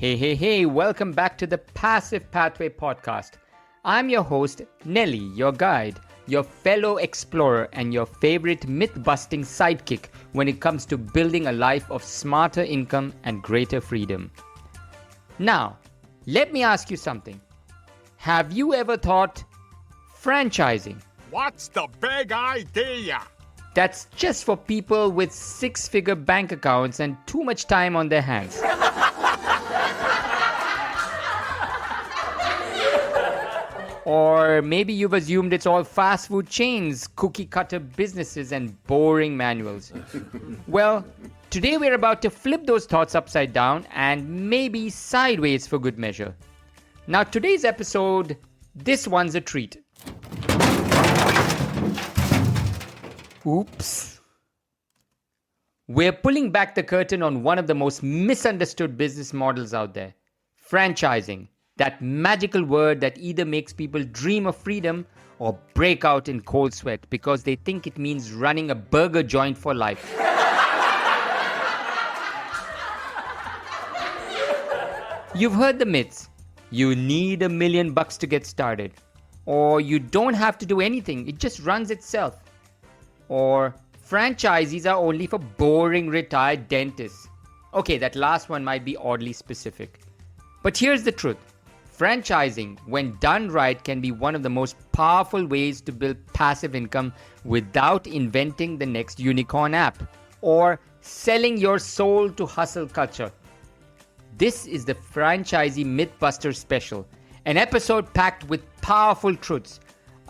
Hey, welcome back to the Passive Pathway podcast. I'm your host, Nelly, your guide, your fellow explorer, and your favorite myth-busting sidekick when it comes to building a life of smarter income and greater freedom. Now, let me ask you something. Have you ever thought franchising? What's the big idea? That's just for people with six-figure bank accounts and too much time on their hands. Or maybe you've assumed it's all fast food chains, cookie-cutter businesses, and boring manuals. Well, today we're about to flip those thoughts upside down and maybe sideways for good measure. Now, today's episode, this one's a treat. Oops. We're pulling back the curtain on one of the most misunderstood business models out there, franchising. That magical word that either makes people dream of freedom or break out in cold sweat because they think it means running a burger joint for life. You've heard the myths. You need $1 million to get started. Or you don't have to do anything, it just runs itself. Or franchisees are only for boring retired dentists. Okay, that last one might be oddly specific. But here's the truth. Franchising, when done right, can be one of the most powerful ways to build passive income without inventing the next unicorn app or selling your soul to hustle culture. This is the Franchisee Mythbusters special, an episode packed with powerful truths,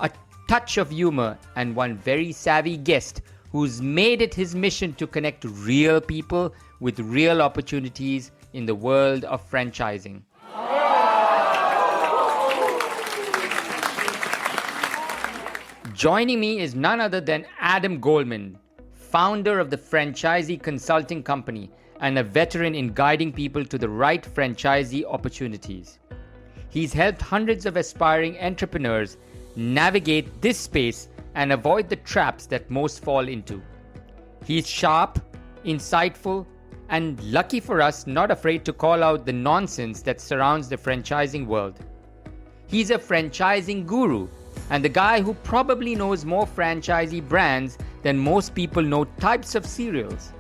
a touch of humor, and one very savvy guest who's made it his mission to connect real people with real opportunities in the world of franchising. Joining me is none other than Adam Goldman, founder of the Franchisee Consulting Company and a veteran in guiding people to the right franchisee opportunities. He's helped hundreds of aspiring entrepreneurs navigate this space and avoid the traps that most fall into. He's sharp, insightful, and lucky for us, not afraid to call out the nonsense that surrounds the franchising world. He's a franchising guru and the guy who probably knows more franchisee brands than most people know types of cereals.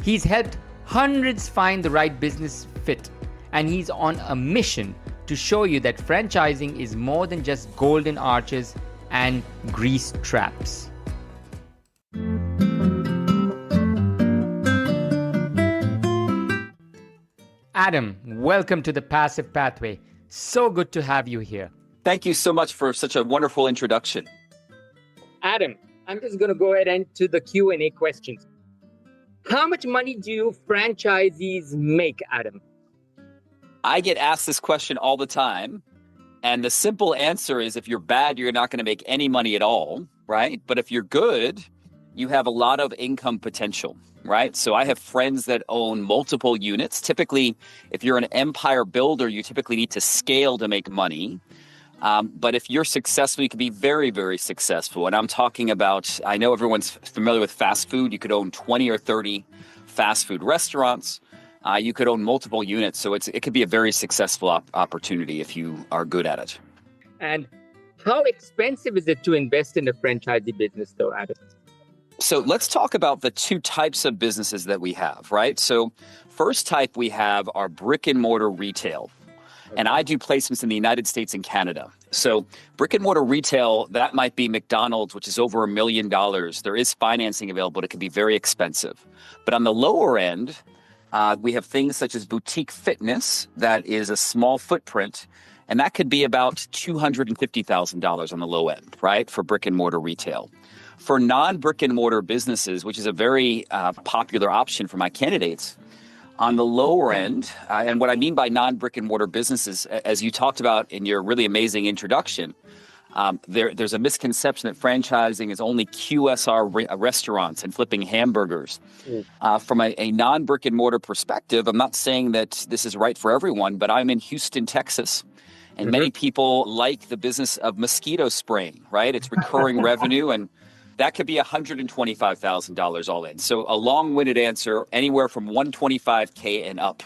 He's helped hundreds find the right business fit, and he's on a mission to show you that franchising is more than just golden arches and grease traps. Adam, welcome to the Passive Pathway. So good to have you here. Thank you so much for such a wonderful introduction. Adam, I'm just going to go ahead and to the Q&A questions. How much money do franchisees make, Adam? I get asked this question all the time. And the simple answer is if you're bad, you're not going to make any money at all, right? But if you're good, you have a lot of income potential, right? So I have friends that own multiple units. Typically, if you're an empire builder, you typically need to scale to make money. But if you're successful, you can be very, very successful. And I'm talking about, I know everyone's familiar with fast food. You could own 20 or 30 fast food restaurants. You could own multiple units. So it could be a very successful opportunity if you are good at it. And how expensive is it to invest in a franchisee business though, Adam? So let's talk about the two types of businesses that we have, right? So first type we have are brick and mortar retail. And I do placements in the United States and Canada. So brick and mortar retail, that might be McDonald's, which is over $1 million. There is financing available, but it can be very expensive. But on the lower end, we have things such as boutique fitness that is a small footprint. And that could be about $250,000 on the low end, right, for brick and mortar retail. For non-brick and mortar businesses, which is a very popular option for my candidates, on the lower end, and what I mean by non-brick and mortar businesses, as you talked about in your really amazing introduction, there's a misconception that franchising is only QSR restaurants and flipping hamburgers. From a non-brick and mortar perspective, I'm not saying that this is right for everyone, but I'm in Houston, Texas. And many people like the business of mosquito spraying, right? It's recurring revenue, and that could be $125,000 all in. So a long-winded answer, anywhere from $125K and up.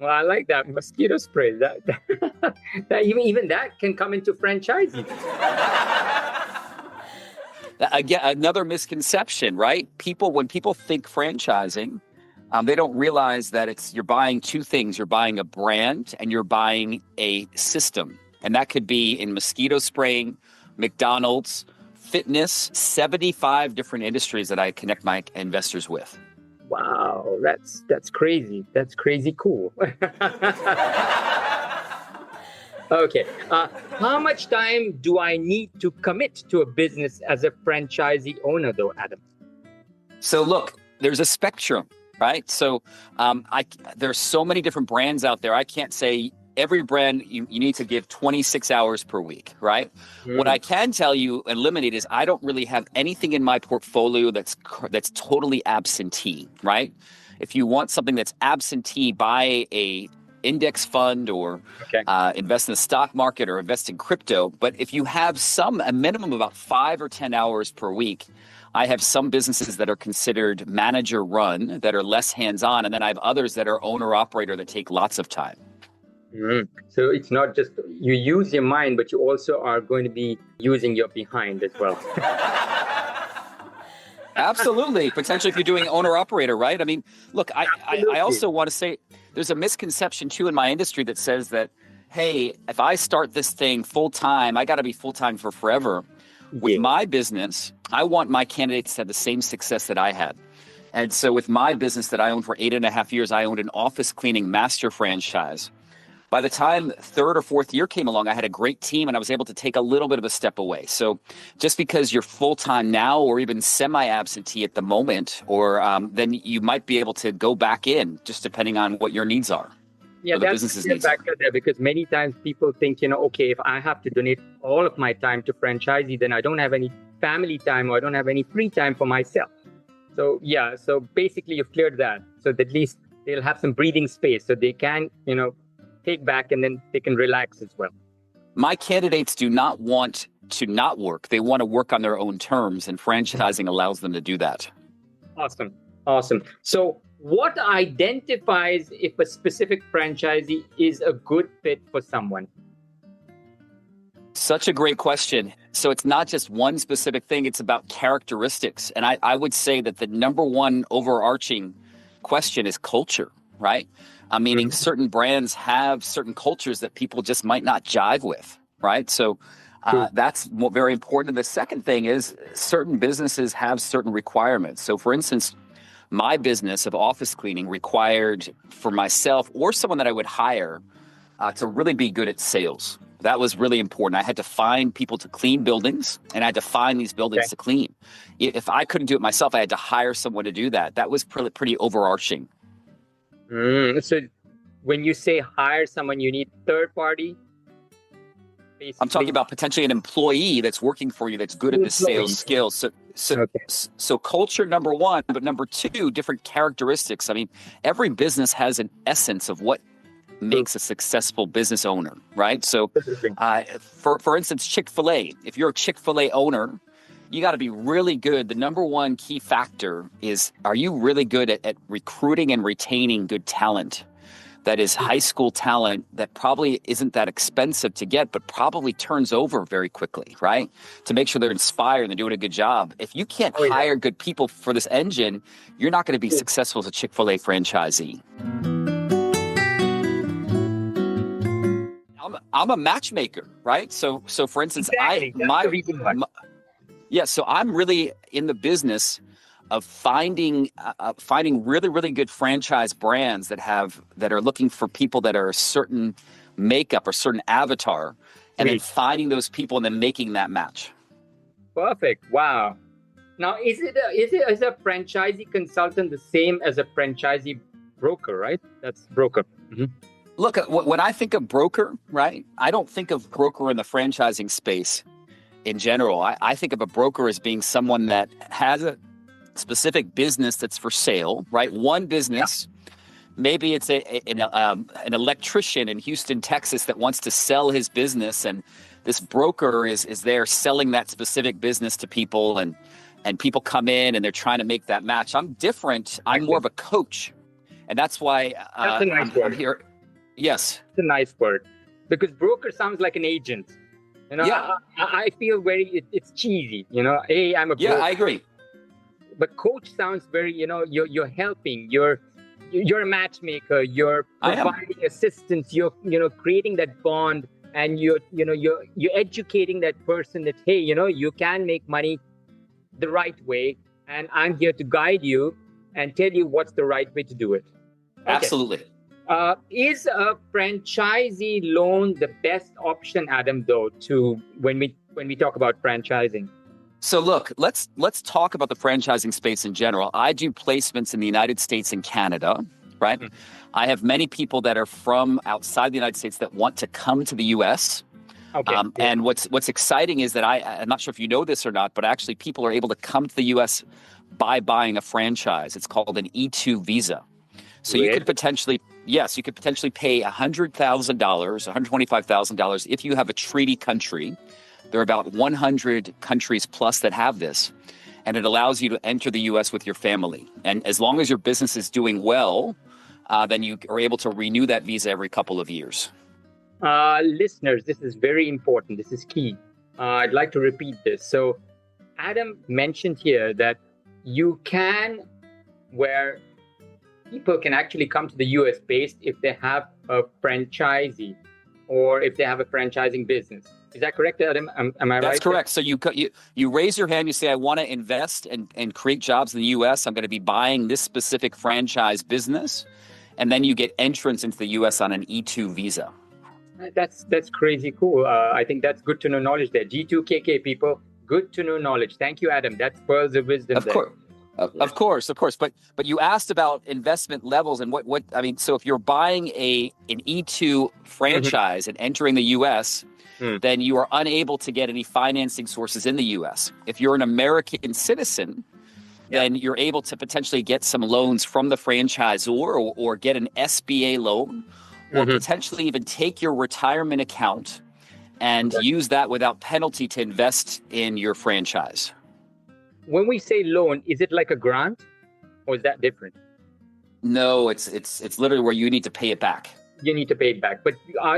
Well, I like that mosquito spray. That even that can come into franchising. Again, another misconception, right? When people think franchising, they don't realize that you're buying two things. You're buying a brand and you're buying a system. And that could be in mosquito spraying, McDonald's, fitness, 75 different industries that I connect my investors with. Wow, that's crazy. That's crazy cool. Okay. How much time do I need to commit to a business as a franchisee owner, though, Adam? So look, there's a spectrum, right? So there's so many different brands out there. I can't say every brand you need to give 26 hours per week, right? What I can tell you and eliminate is I don't really have anything in my portfolio that's totally absentee, right? If you want something that's absentee, buy a index fund or invest in the stock market or invest in crypto. But if you have a minimum of about 5 or 10 hours per week, I have some businesses that are considered manager run that are less hands-on. And then I have others that are owner operator that take lots of time. So it's not just you use your mind, but you also are going to be using your behind as well. Absolutely. Potentially if you're doing owner operator, right? I mean, look, I also want to say there's a misconception too in my industry that says that, hey, if I start this thing full time, I got to be full time for forever. With my business, I want my candidates to have the same success that I had. And so with my business that I owned for 8.5 years, I owned an office cleaning master franchise. By the time third or fourth year came along, I had a great team and I was able to take a little bit of a step away. So just because you're full-time now or even semi-absentee at the moment, or then you might be able to go back in just depending on what your needs are. Yeah, that's a factor there because many times people think, okay, if I have to donate all of my time to franchisee, then I don't have any family time or I don't have any free time for myself. So yeah, so basically you've cleared that. So that at least they'll have some breathing space so they can, take back and then they can relax as well. My candidates do not want to not work. They want to work on their own terms, and franchising allows them to do that. Awesome. So what identifies if a specific franchisee is a good fit for someone? Such a great question. So it's not just one specific thing, it's about characteristics. And I would say that the number one overarching question is culture, right? Meaning certain brands have certain cultures that people just might not jive with, right? So that's very important. And the second thing is certain businesses have certain requirements. So for instance, my business of office cleaning required for myself or someone that I would hire to really be good at sales. That was really important. I had to find people to clean buildings, and I had to find these buildings to clean. If I couldn't do it myself, I had to hire someone to do that. That was pretty overarching. So when you say hire someone, you need third party? Basically. I'm talking about potentially an employee that's working for you that's good at the sales skills. So culture, number one, but number two, different characteristics. I mean, every business has an essence of what makes a successful business owner, right? So for instance, Chick-fil-A, if you're a Chick-fil-A owner, you got to be really good. The number one key factor is, are you really good at recruiting and retaining good talent? That is high school talent that probably isn't that expensive to get, but probably turns over very quickly, right? To make sure they're inspired and they're doing a good job. If you can't hire good people for this engine, you're not going to be successful as a Chick-fil-A franchisee. I'm a matchmaker, right? So for instance, so I'm really in the business of finding really, really good franchise brands that are looking for people that are a certain makeup or certain avatar, and then finding those people and then making that match. Perfect. Wow. Now, is it as a franchisee consultant the same as a franchisee broker, right? That's broker. Mm-hmm. Look, when I think of broker, right, I don't think of broker in the franchising space in general. I think of a broker as being someone that has a specific business that's for sale, right? One business, maybe it's an electrician in Houston, Texas that wants to sell his business, and this broker is there selling that specific business to people, and people come in and they're trying to make that match. I'm different. I'm more of a coach, and that's why I'm here. Yes. It's a nice word, because broker sounds like an agent. Yeah. I feel it's cheesy. Hey, I'm a Yeah, broker. I agree. But coach sounds very, you're helping, you're a matchmaker, you're I am. providing assistance, you're creating that bond, and you're educating that person that, hey, you can make money the right way, and I'm here to guide you and tell you what's the right way to do it. Okay. Absolutely. Is a franchisee loan the best option, Adam, though, to when we talk about franchising? So look, let's talk about the franchising space in general. I do placements in the United States and Canada, right? Mm. I have many people that are from outside the United States that want to come to the US. Okay. And what's exciting is that I'm not sure if you know this or not, but actually people are able to come to the US by buying a franchise. It's called an E2 visa. So you could potentially pay $100,000, $125,000 if you have a treaty country. There are about 100 countries plus that have this, and it allows you to enter the U.S. with your family. And as long as your business is doing well, then you are able to renew that visa every couple of years. Listeners, this is very important. This is key. I'd like to repeat this. So Adam mentioned here that where people can actually come to the US based if they have a franchisee or if they have a franchising business. Is that correct, Adam? Am I right? That's correct. So you raise your hand, you say, I want to invest and create jobs in the U.S. I'm going to be buying this specific franchise business. And then you get entrance into the U.S. on an E2 visa. That's crazy cool. I think that's good to know knowledge there. G2KK people, good to know knowledge. Thank you, Adam. That's pearls of wisdom. Of course. But you asked about investment levels and what I mean. So if you're buying an E2 franchise and entering the U.S., then you are unable to get any financing sources in the U.S. If you're an American citizen, then you're able to potentially get some loans from the franchisor or get an SBA loan or potentially even take your retirement account and use that without penalty to invest in your franchise. When we say loan, is it like a grant or is that different? No, it's literally where you need to pay it back. You need to pay it back. But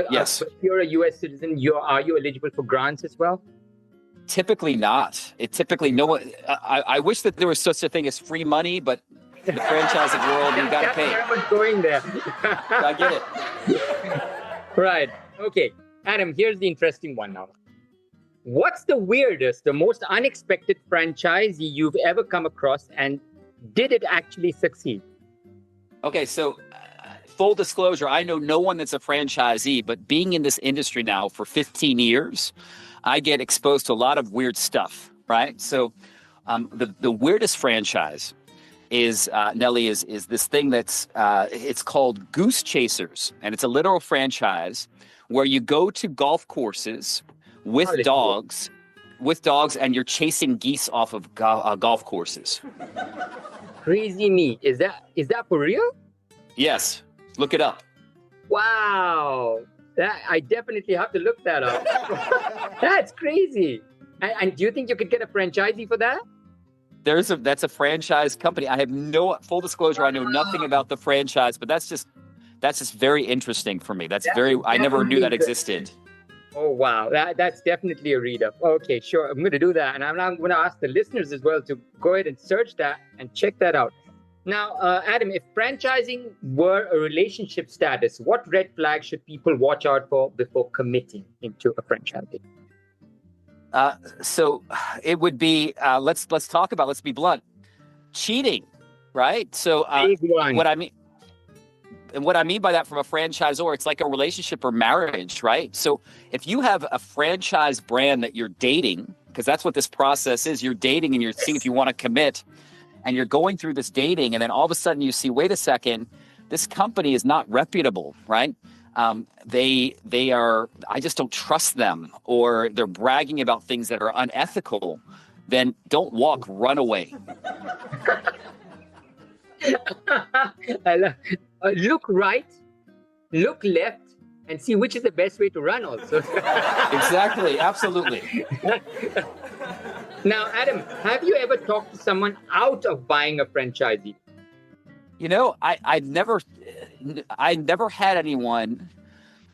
yes. If you're a U.S. citizen, are you eligible for grants as well? Typically not. I wish that there was such a thing as free money, but in the franchising world, you got to pay. I was going there. I get it. Right. Okay. Adam, here's the interesting one now. What's the weirdest, the most unexpected franchisee you've ever come across, and did it actually succeed? Okay, so full disclosure, I know no one that's a franchisee, but being in this industry now for 15 years, I get exposed to a lot of weird stuff, right? So the weirdest franchise is, Nelly, is this thing that's, it's called Goose Chasers. And it's a literal franchise where you go to golf courses with dogs, and you're chasing geese off of golf courses. Crazy me. Is that for real? Yes. Look it up. Wow. I definitely have to look that up. That's crazy. And do you think you could get a franchisee for that? That's a franchise company. I have full disclosure, I know nothing about the franchise, but that's just very interesting for me. I never knew that existed. Oh, wow. That's definitely a read up. Okay, sure. I'm going to do that. And I'm going to ask the listeners as well to go ahead and search that and check that out. Now, Adam, if franchising were a relationship status, what red flags should people watch out for before committing into a franchising? So it would be, let's be blunt, cheating, right? So what I mean by that from a franchisor, it's like a relationship or marriage, right? So if you have a franchise brand that you're dating, because that's what this process is, you're dating and you're seeing if you want to commit, and you're going through this dating, and then all of a sudden you see, wait a second, this company is not reputable, right? They are, I just don't trust them, or they're bragging about things that are unethical, then don't walk, run away. Look right, look left, and see which is the best way to run also. Exactly, absolutely. Now, Adam, have you ever talked to someone out of buying a franchisee? I never had anyone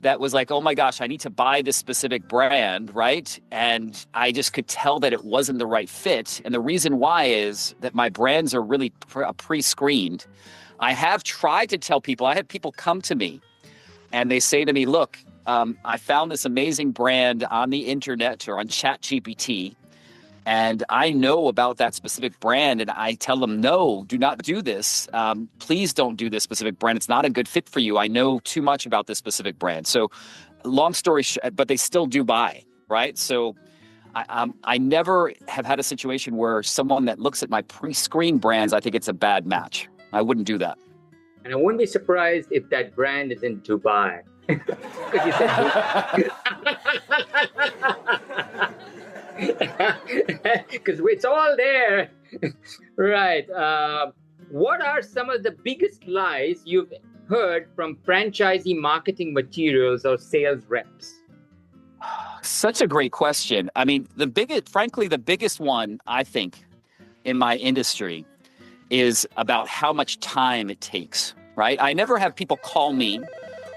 that was like, oh my gosh, I need to buy this specific brand, right? And I just could tell that it wasn't the right fit. And the reason why is that my brands are really pre-screened. I have tried to tell people, I had people come to me and they say to me, look, I found this amazing brand on the internet or on ChatGPT, and I know about that specific brand, and I tell them, no, do not do this. Please don't do this specific brand. It's not a good fit for you. I know too much about this specific brand. So long story short, but they still do buy, right? So I never have had a situation where someone that looks at my pre-screened brands, I think it's a bad match. I wouldn't do that. And I wouldn't be surprised if that brand is in Dubai. Because you said because it's all there. Right. What are some of the biggest lies you've heard from franchisee marketing materials or sales reps? Such a great question. I mean, the biggest one, I think, in my industry is about how much time it takes, right? I never have people call me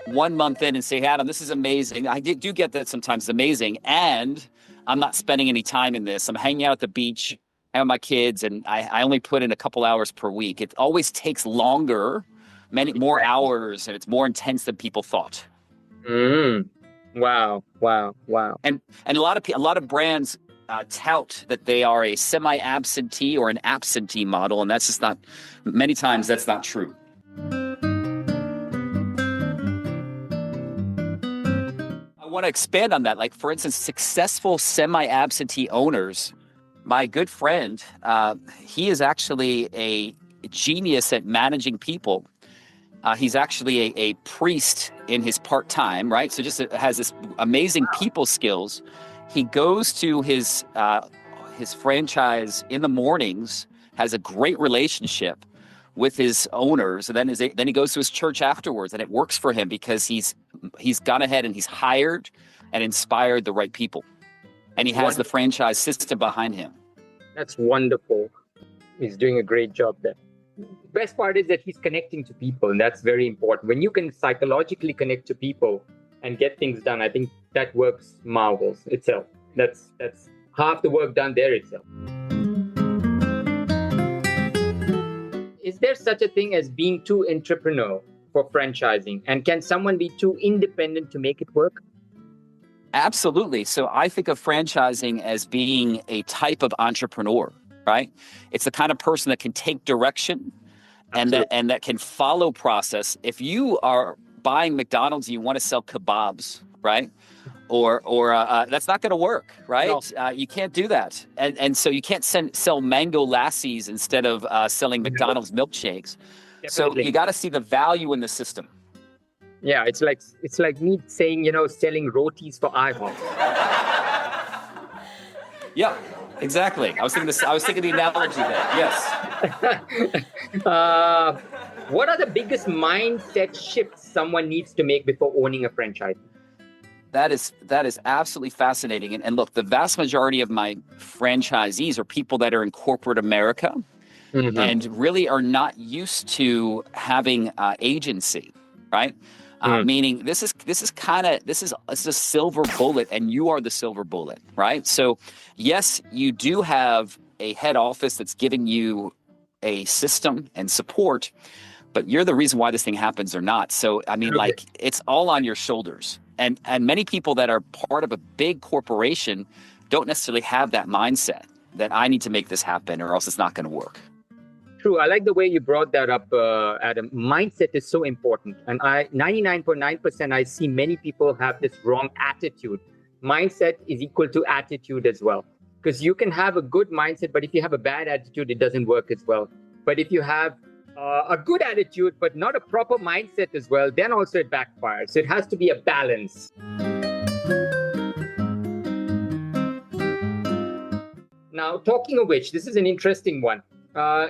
1 month in and say, Adam, this is amazing. I do get that sometimes, amazing. And I'm not spending any time in this. I'm hanging out at the beach, having my kids, and I only put in a couple hours per week. It always takes longer, many more hours, and it's more intense than people thought. Wow. And a lot of brands tout that they are a semi-absentee or an absentee model, and that's just not. Many times that's not true. I want to expand on that. Like, for instance, successful semi-absentee owners. My good friend, he is actually a genius at managing people. He's actually a priest in his part-time, right? So just has this amazing people skills. He goes to his franchise in the mornings, has a great relationship with his owners, and then he goes to his church afterwards, and it works for him because he's gone ahead and he's hired and inspired the right people, and he has the franchise system behind him. That's wonderful. He's doing a great job there. Best part is that he's connecting to people, and that's very important. When you can psychologically connect to people and get things done, I think that works marvels itself. That's half the work done there itself. Is there such a thing as being too entrepreneurial for franchising? And can someone be too independent to make it work? Absolutely. So I think of franchising as being a type of entrepreneur, right? It's the kind of person that can take direction and that can follow process. If you are buying McDonald's and you want to sell kebabs, right? Or that's not going to work, right? No. You can't do that. And so you can't sell mango lassies instead of selling McDonald's milkshakes. Definitely. So you got to see the value in the system. Yeah, it's like me saying, selling rotis for IHOP. Yeah, exactly. I was thinking the analogy there. Yes. What are the biggest mindset shifts someone needs to make before owning a franchise? That is absolutely fascinating. And look, the vast majority of my franchisees are people that are in corporate America and really are not used to having agency, right? Meaning this is a silver bullet, and you are the silver bullet, right? So yes, you do have a head office that's giving you a system and support, but you're the reason why this thing happens or not. So I mean, like, it's all on your shoulders. And many people that are part of a big corporation don't necessarily have that mindset that I need to make this happen or else it's not going to work. True. I like the way you brought that up, Adam. Mindset is so important. And 99.9%, I see many people have this wrong attitude. Mindset is equal to attitude as well. Because you can have a good mindset, but if you have a bad attitude, it doesn't work as well. But if you have a good attitude, but not a proper mindset as well, then also it backfires. So it has to be a balance. Now, talking of which, this is an interesting one.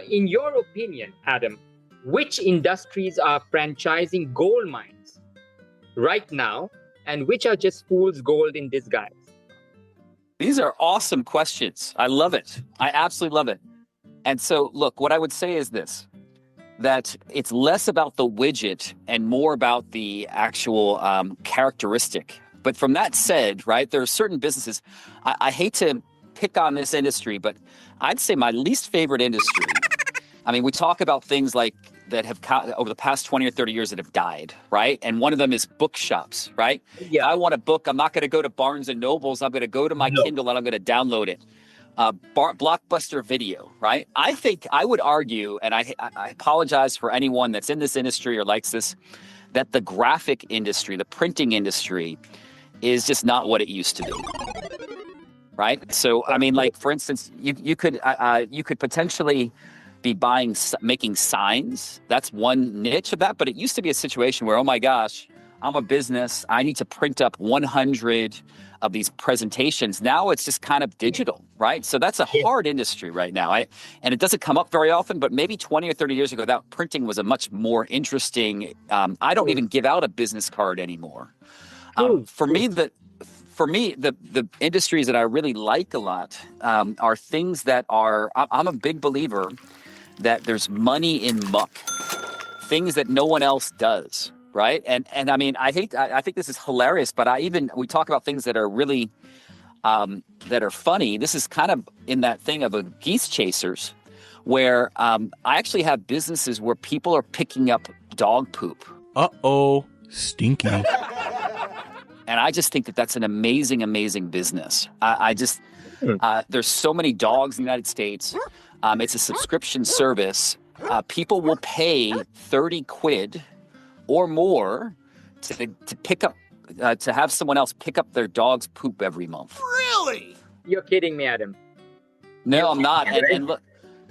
In your opinion, Adam, which industries are franchising gold mines right now, and which are just fool's gold in disguise? These are awesome questions. I love it. I absolutely love it. And so, look, what I would say is this. that it's less about the widget and more about the actual characteristic. But from that said, right, there are certain businesses, I hate to pick on this industry, but I'd say my least favorite industry, I mean, we talk about things like that have over the past 20 or 30 years that have died, right? And one of them is bookshops, right? Yeah. If I want a book, I'm not going to go to Barnes and Nobles. I'm going to go to my Kindle and I'm going to download it. Blockbuster Video, right? I think I would argue, and I apologize for anyone that's in this industry or likes this, that the graphic industry, the printing industry, is just not what it used to be, right? So, I mean, like for instance, you could potentially be making signs. That's one niche of that. But it used to be a situation where, oh my gosh, I'm a business. I need to print up 100 of these presentations. Now it's just kind of digital, right? So that's a hard industry right now. And it doesn't come up very often, but maybe 20 or 30 years ago, that printing was a much more interesting. I don't even give out a business card anymore. For me, the industries that I really like a lot are things that are, I'm a big believer that there's money in muck, things that no one else does, right? And I mean, I think this is hilarious, but we talk about things that are really, that are funny. This is kind of in that thing of a geese chasers, where I actually have businesses where people are picking up dog poop. Uh-oh, stinky. And I just think that that's an amazing, amazing business. There's so many dogs in the United States. It's a subscription service. People will pay 30 quid or more to pick up, to have someone else pick up their dog's poop every month. Really? You're kidding me, Adam. No, I'm not. And look,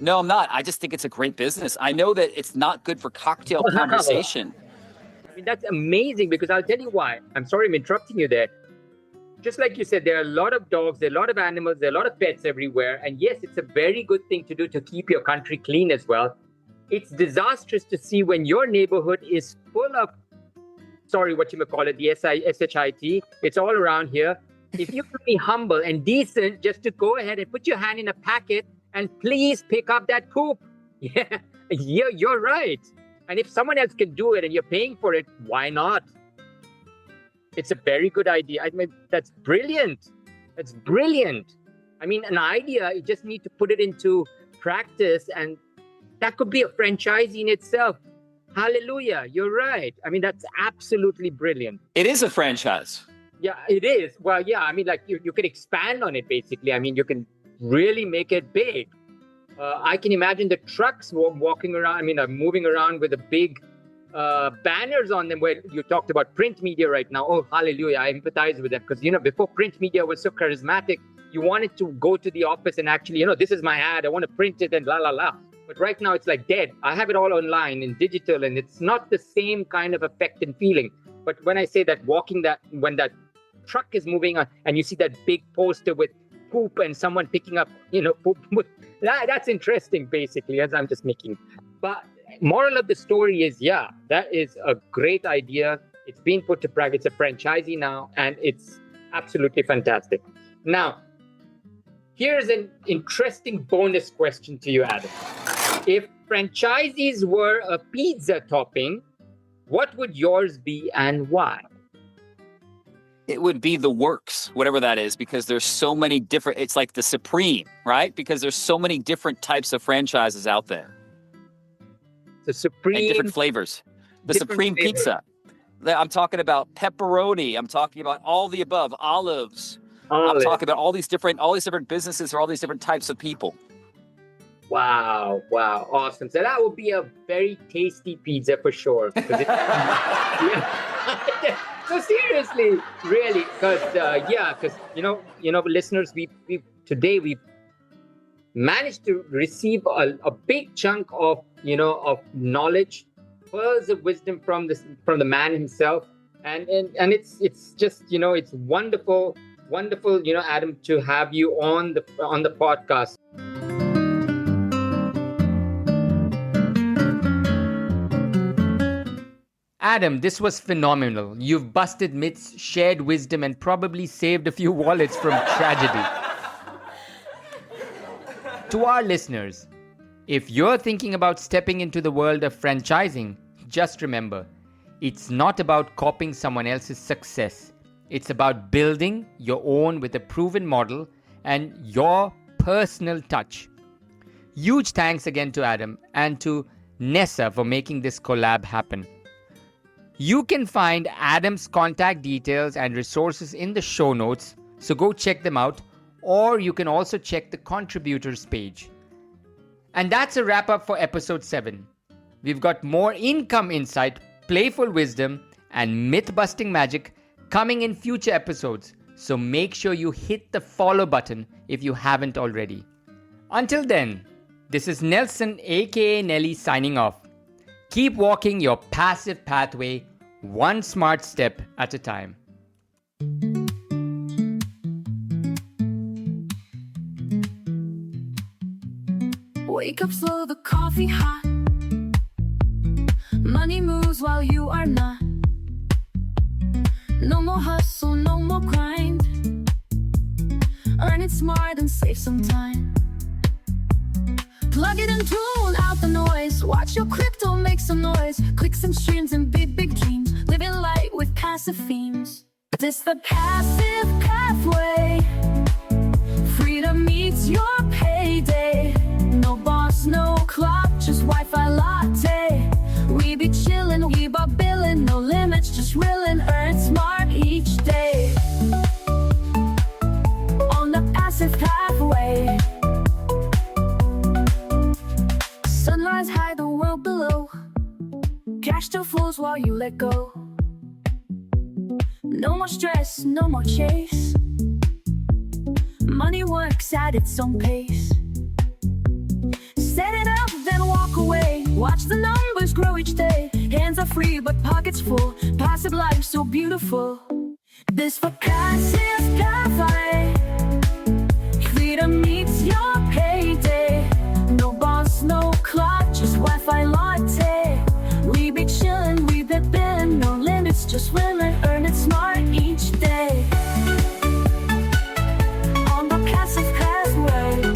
no, I'm not. I just think it's a great business. I know that it's not good for cocktail conversation. I mean, that's amazing, because I'll tell you why. I'm sorry I'm interrupting you there. Just like you said, there are a lot of dogs, there are a lot of animals, there are a lot of pets everywhere. And yes, it's a very good thing to do to keep your country clean as well. It's disastrous to see when your neighborhood is full of, the SHIT. It's all around here. If you could be humble and decent, just to go ahead and put your hand in a packet and please pick up that poop. Yeah, you're right. And if someone else can do it and you're paying for it, why not? It's a very good idea. I mean, that's brilliant. That's brilliant. I mean, an idea, you just need to put it into practice, and that could be a franchise in itself. Hallelujah. You're right. I mean, that's absolutely brilliant. It is a franchise. Yeah, it is. Well, yeah, I mean, like you can expand on it, basically. I mean, you can really make it big. I can imagine the trucks walking around, moving around with the big banners on them, where you talked about print media right now. Oh, hallelujah. I empathize with them, because, before print media was so charismatic, you wanted to go to the office and actually, this is my ad. I want to print it and la, la, la. But right now it's like dead. I have it all online in digital, and it's not the same kind of effect and feeling. But when I say that when that truck is moving on and you see that big poster with poop and someone picking up, poop, that's interesting, basically, as I'm just making. But moral of the story is, yeah, that is a great idea. It's being put to practice. It's a franchisee now, and it's absolutely fantastic. Now, here's an interesting bonus question to you, Adam. If franchisees were a pizza topping, what would yours be and why? It would be the works, whatever that is, because there's so many different, it's like the Supreme, right? Because there's so many different types of franchises out there. The Supreme. And different flavors. The Supreme flavors. Pizza. I'm talking about pepperoni. I'm talking about all the above, olives. I'm talking about all these different businesses or all these different types of people. Wow, awesome. So that would be a very tasty pizza for sure. So seriously, really, because listeners, we've managed to receive a big chunk of knowledge, pearls of wisdom from the man himself, and it's just it's wonderful, Adam, to have you on the podcast. Adam, this was phenomenal. You've busted myths, shared wisdom, and probably saved a few wallets from tragedy. To our listeners, If you're thinking about stepping into the world of franchising, just remember, it's not about copying someone else's success. It's about building your own with a proven model and your personal touch. Huge thanks again to Adam and to Nessa for making this collab happen. You can find Adam's contact details and resources in the show notes, so go check them out, or you can also check the contributors page. And that's a wrap up for episode 7. We've got more income insight, playful wisdom, and myth busting magic coming in future episodes, so make sure you hit the follow button if you haven't already. Until then, this is Nelson aka Nelly signing off. Keep walking your passive pathway one smart step at a time. Wake up slow, the coffee hot. Money moves while you are not. No more hustle, no more grind. Earn it smart and save some time. Plug it and tune out the noise. Watch your crypto make some noise. Clicks and streams and big dreams. Living light with passive themes. This the passive pathway. Freedom meets your payday. No boss, no clock, just Wi-Fi latte. We be chillin', we be billin', no limits, just willin'. Earn smart each day. On the passive pathway. Sunrise high, the world below. Cash still flows while you let go. No more stress, no more chase. Money works at its own pace. Set it up, then walk away. Watch the numbers grow each day. Hands are free, but pockets full. Passive life so beautiful. This for passive pathway. Freedom meets your payday. No boss, no clock, just Wi-Fi latte. We be chillin', we be billin', no limits, just women. Earn it smart each day. On the passive pathway.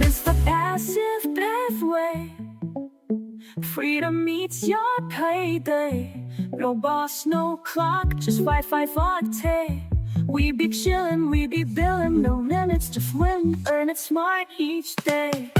It's the passive pathway. Freedom meets your payday. No boss, no clock, just Wi-Fi latte. We be chillin', we be billin', no limits, just win. Earn it smart each day.